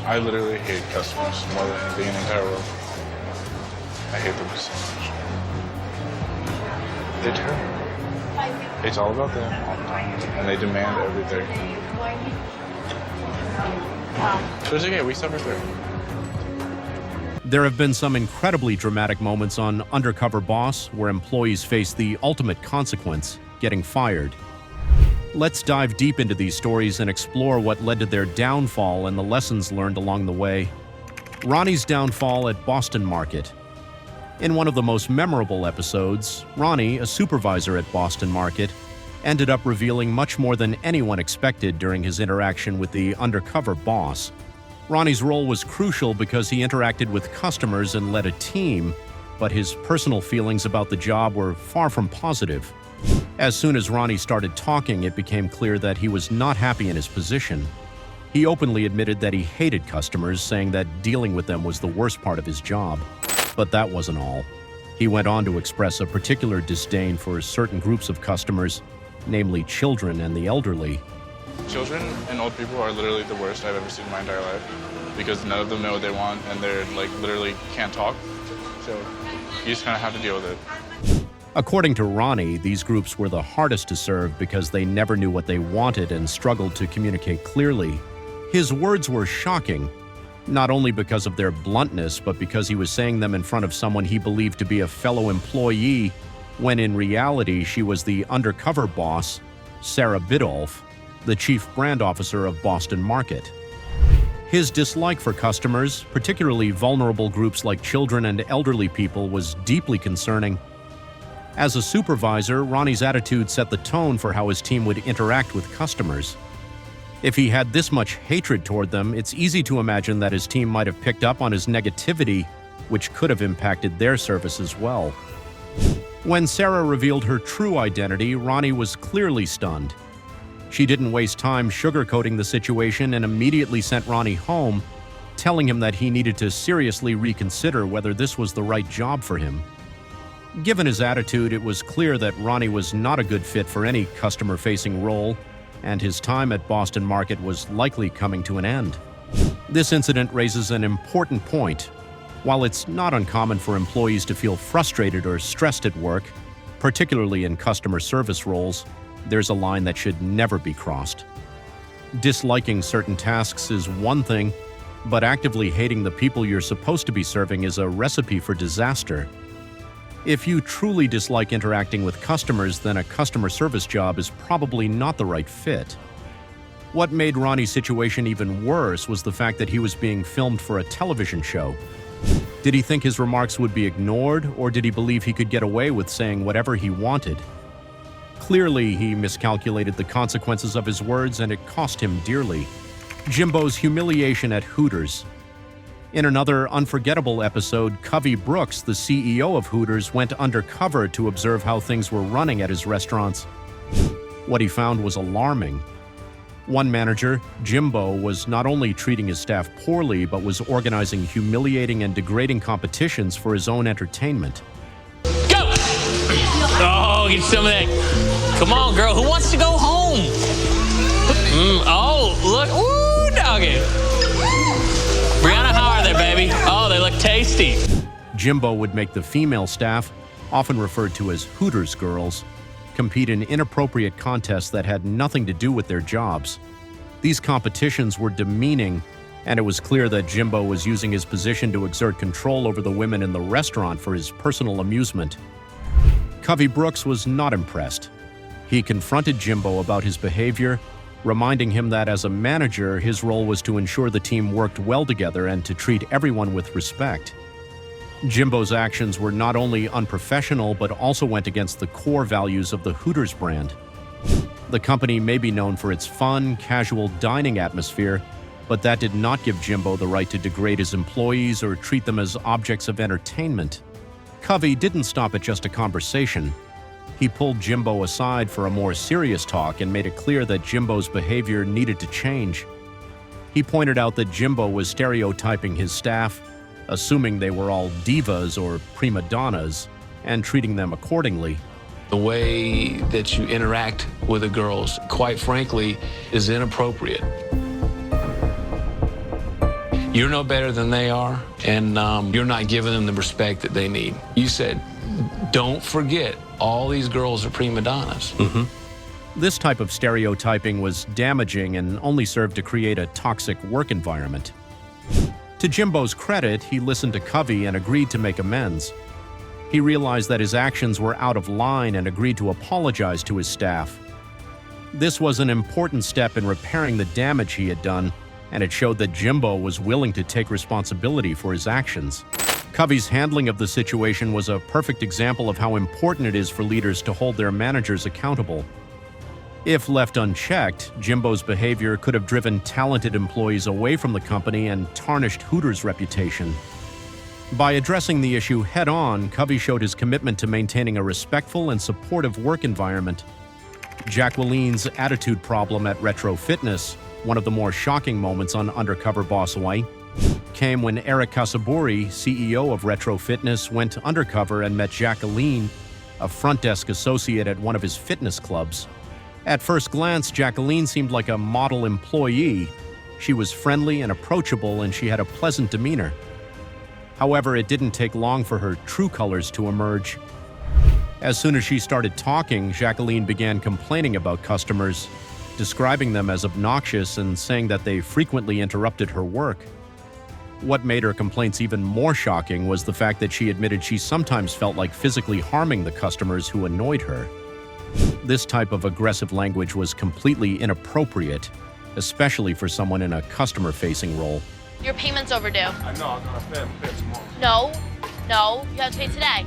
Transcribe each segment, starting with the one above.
I literally hate customers more than anything in the entire world. I hate them so much. They do. It's all about them all the time, and they demand everything. But it's okay, we suffer through. There have been some incredibly dramatic moments on Undercover Boss where employees face the ultimate consequence, getting fired. Let's dive deep into these stories and explore what led to their downfall and the lessons learned along the way. Ronnie's downfall at Boston Market. In one of the most memorable episodes, Ronnie, a supervisor at Boston Market, ended up revealing much more than anyone expected during his interaction with the undercover boss. Ronnie's role was crucial because he interacted with customers and led a team, but his personal feelings about the job were far from positive. As soon as Ronnie started talking, it became clear that he was not happy in his position. He openly admitted that he hated customers, saying that dealing with them was the worst part of his job. But that wasn't all. He went on to express a particular disdain for certain groups of customers, namely children and the elderly. Children and old people are literally the worst I've ever seen in my entire life because none of them know what they want and they're like literally can't talk. So you just kind of have to deal with it. According to Ronnie, these groups were the hardest to serve because they never knew what they wanted and struggled to communicate clearly. His words were shocking, not only because of their bluntness, but because he was saying them in front of someone he believed to be a fellow employee, when in reality she was the undercover boss, Sarah Biddulph, the chief brand officer of Boston Market. His dislike for customers, particularly vulnerable groups like children and elderly people, was deeply concerning. As a supervisor, Ronnie's attitude set the tone for how his team would interact with customers. If he had this much hatred toward them, it's easy to imagine that his team might have picked up on his negativity, which could have impacted their service as well. When Sarah revealed her true identity, Ronnie was clearly stunned. She didn't waste time sugarcoating the situation and immediately sent Ronnie home, telling him that he needed to seriously reconsider whether this was the right job for him. Given his attitude, it was clear that Ronnie was not a good fit for any customer-facing role, and his time at Boston Market was likely coming to an end. This incident raises an important point. While it's not uncommon for employees to feel frustrated or stressed at work, particularly in customer service roles, there's a line that should never be crossed. Disliking certain tasks is one thing, but actively hating the people you're supposed to be serving is a recipe for disaster. If you truly dislike interacting with customers, then a customer service job is probably not the right fit. What made Ronnie's situation even worse was the fact that he was being filmed for a television show. Did he think his remarks would be ignored, or did he believe he could get away with saying whatever he wanted? Clearly, he miscalculated the consequences of his words, and it cost him dearly. Jimbos' humiliation at Hooters. In another unforgettable episode, Covey Brooks, the CEO of Hooters, went undercover to observe how things were running at his restaurants. What he found was alarming. One manager, Jimbo, was not only treating his staff poorly, but was organizing humiliating and degrading competitions for his own entertainment. Go! Oh, get some of that. Come on, girl. Who wants to go home? Oh, look. Ooh, doggy. Brianna, how are they, baby? Oh, they look tasty. Jimbo would make the female staff, often referred to as Hooters girls, compete in inappropriate contests that had nothing to do with their jobs. These competitions were demeaning, and it was clear that Jimbo was using his position to exert control over the women in the restaurant for his personal amusement. Covey Brooks was not impressed. He confronted Jimbo about his behavior, reminding him that as a manager, his role was to ensure the team worked well together and to treat everyone with respect. Jimbo's actions were not only unprofessional, but also went against the core values of the Hooters brand. The company may be known for its fun, casual dining atmosphere, but that did not give Jimbo the right to degrade his employees or treat them as objects of entertainment. Covey didn't stop at just a conversation. He pulled Jimbo aside for a more serious talk and made it clear that Jimbo's behavior needed to change. He pointed out that Jimbo was stereotyping his staff, assuming they were all divas or prima donnas, and treating them accordingly. The way that you interact with the girls, quite frankly, is inappropriate. You're no better than they are, and you're not giving them the respect that they need. You said, don't forget, all these girls are prima donnas. This type of stereotyping was damaging and only served to create a toxic work environment. To Jimbos' credit, he listened to Covey and agreed to make amends. He realized that his actions were out of line and agreed to apologize to his staff. This was an important step in repairing the damage he had done, and it showed that Jimbo was willing to take responsibility for his actions. Covey's handling of the situation was a perfect example of how important it is for leaders to hold their managers accountable. If left unchecked, Jimbo's behavior could have driven talented employees away from the company and tarnished Hooters' reputation. By addressing the issue head-on, Covey showed his commitment to maintaining a respectful and supportive work environment. Jacqueline's attitude problem at Retrofitness, one of the more shocking moments on Undercover Boss, came when Eric Casaburi, CEO of Retrofitness, went undercover and met Jacqueline, a front desk associate at one of his fitness clubs. At first glance, Jacqueline seemed like a model employee. She was friendly and approachable, and she had a pleasant demeanor. However, it didn't take long for her true colors to emerge. As soon as she started talking, Jacqueline began complaining about customers, describing them as obnoxious and saying that they frequently interrupted her work. What made her complaints even more shocking was the fact that she admitted she sometimes felt like physically harming the customers who annoyed her. This type of aggressive language was completely inappropriate, especially for someone in a customer-facing role. Your payment's overdue. I know, I'm gonna pay tomorrow. No, you have to pay today.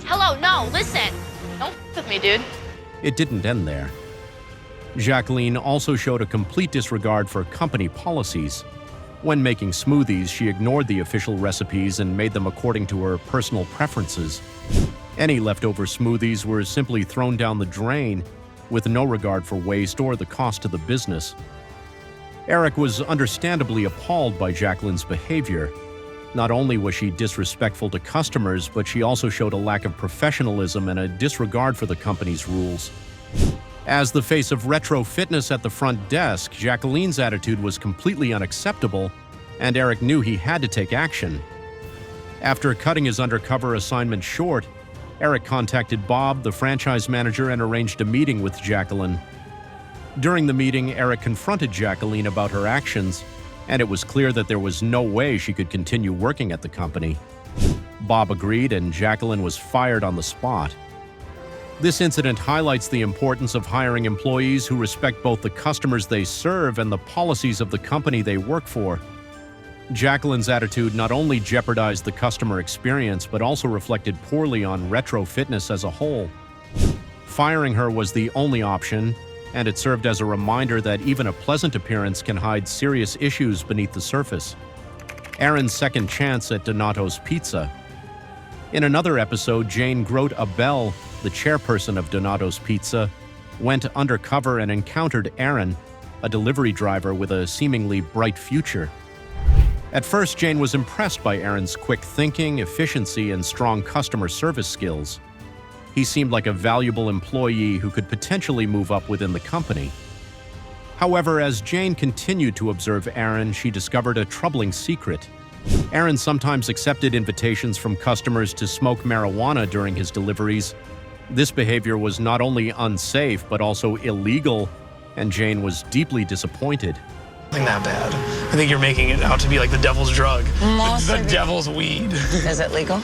Hello, no, listen. Don't f with me, dude. It didn't end there. Jacqueline also showed a complete disregard for company policies. When making smoothies, she ignored the official recipes and made them according to her personal preferences. Any leftover smoothies were simply thrown down the drain, with no regard for waste or the cost to the business. Eric was understandably appalled by Jacqueline's behavior. Not only was she disrespectful to customers, but she also showed a lack of professionalism and a disregard for the company's rules. As the face of Retrofitness at the front desk, Jacqueline's attitude was completely unacceptable, and Eric knew he had to take action. After cutting his undercover assignment short, Eric contacted Bob, the franchise manager, and arranged a meeting with Jacqueline. During the meeting, Eric confronted Jacqueline about her actions, and it was clear that there was no way she could continue working at the company. Bob agreed, and Jacqueline was fired on the spot. This incident highlights the importance of hiring employees who respect both the customers they serve and the policies of the company they work for. Jacqueline's attitude not only jeopardized the customer experience, but also reflected poorly on Retrofitness as a whole. Firing her was the only option, and it served as a reminder that even a pleasant appearance can hide serious issues beneath the surface. Aaron's second chance at Donato's Pizza. In another episode, Jane Grote-Abel, the chairperson of Donato's Pizza, went undercover and encountered Aaron, a delivery driver with a seemingly bright future. At first, Jane was impressed by Aaron's quick thinking, efficiency, and strong customer service skills. He seemed like a valuable employee who could potentially move up within the company. However, as Jane continued to observe Aaron, she discovered a troubling secret. Aaron sometimes accepted invitations from customers to smoke marijuana during his deliveries. This behavior was not only unsafe, but also illegal, and Jane was deeply disappointed. Nothing that bad. I think you're making it out to be like the devil's drug. The devil's weed. Is it legal?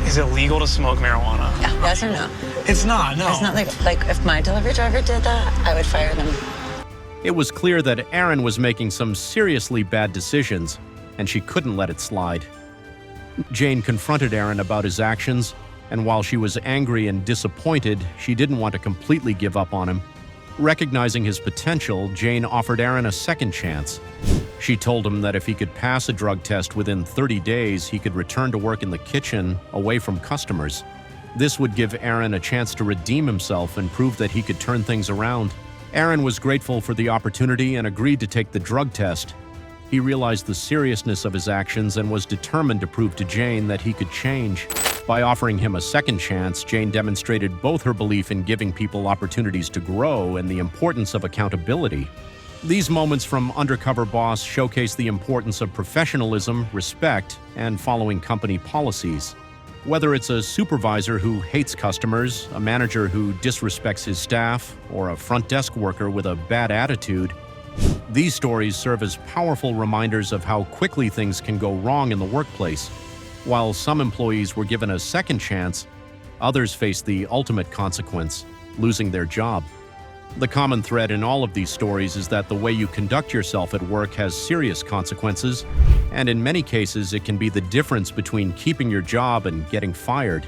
Is it legal to smoke marijuana? Yeah. Yes or no? It's not, no. It's not legal. Like, if my delivery driver did that, I would fire them. It was clear that Aaron was making some seriously bad decisions, and she couldn't let it slide. Jane confronted Aaron about his actions, and while she was angry and disappointed, she didn't want to completely give up on him. Recognizing his potential, Jane offered Aaron a second chance. She told him that if he could pass a drug test within 30 days, he could return to work in the kitchen, away from customers. This would give Aaron a chance to redeem himself and prove that he could turn things around. Aaron was grateful for the opportunity and agreed to take the drug test. He realized the seriousness of his actions and was determined to prove to Jane that he could change. By offering him a second chance, Jane demonstrated both her belief in giving people opportunities to grow and the importance of accountability. These moments from Undercover Boss showcase the importance of professionalism, respect, and following company policies. Whether it's a supervisor who hates customers, a manager who disrespects his staff, or a front desk worker with a bad attitude, these stories serve as powerful reminders of how quickly things can go wrong in the workplace. While some employees were given a second chance, others faced the ultimate consequence, losing their job. The common thread in all of these stories is that the way you conduct yourself at work has serious consequences, and in many cases it can be the difference between keeping your job and getting fired.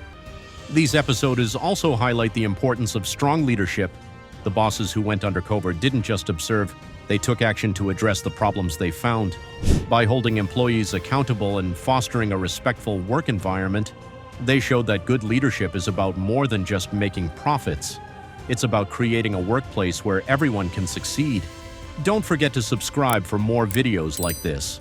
These episodes also highlight the importance of strong leadership. The bosses who went undercover didn't just observe, they took action to address the problems they found. By holding employees accountable and fostering a respectful work environment, they showed that good leadership is about more than just making profits. It's about creating a workplace where everyone can succeed. Don't forget to subscribe for more videos like this.